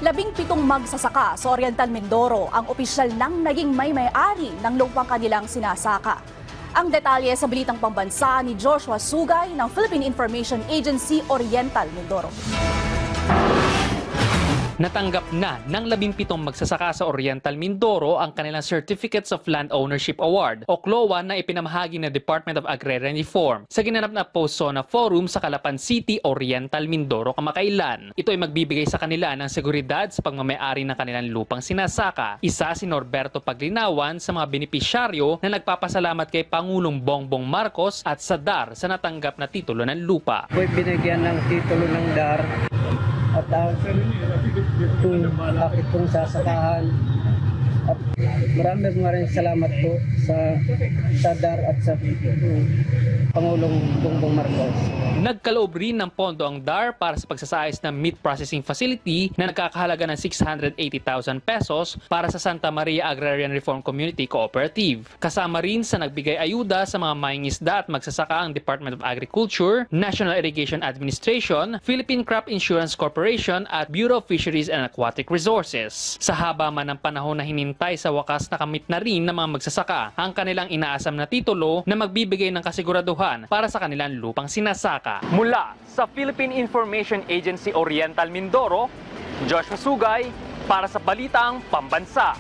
17 magsasaka sa Oriental Mindoro ang opisyal nang naging may-ari ng lupang kanilang sinasaka. Ang detalye sa Balitang Pambansa ni Joshua Sugay ng Philippine Information Agency Oriental Mindoro. Natanggap na ng 17 magsasaka sa Oriental Mindoro ang kanilang Certificates of Land Ownership Award o CLOA na ipinamahagi ng Department of Agrarian Reform sa ginanap na Post-Zona Forum sa Calapan City, Oriental Mindoro kamakailan. Ito ay magbibigay sa kanila ng seguridad sa pagmamay-ari ng kanilang lupang sinasaka. Isa si Norberto Paglinawan sa mga benepisyaryo na nagpapasalamat kay Pangulong Bongbong Marcos at sa DAR sa natanggap na titulo ng lupa. Ako'y binigyan ng titulo ng DAR at itong akit kong sasakahan at maraming salamat po sa DAR at sa Pangulong Bongbong Marcos. Nagkaloob rin ng pondo ang DAR para sa pagsasayos ng meat processing facility na nagkakahalaga ng 680,000 pesos para sa Santa Maria Agrarian Reform Community Cooperative. Kasama rin sa nagbigay ayuda sa mga mangingisda at magsasaka ang Department of Agriculture, National Irrigation Administration, Philippine Crop Insurance Corporation at Bureau of Fisheries and Aquatic Resources. Sa haba man ng panahon na hinintay, sa wakas nakamit na rin ng mga magsasaka ang kanilang inaasam na titulo na magbibigay ng kasiguraduhan para sa kanilang lupang sinasaka. Mula sa Philippine Information Agency Oriental Mindoro, Joshua Sugay para sa Balitang Pambansa.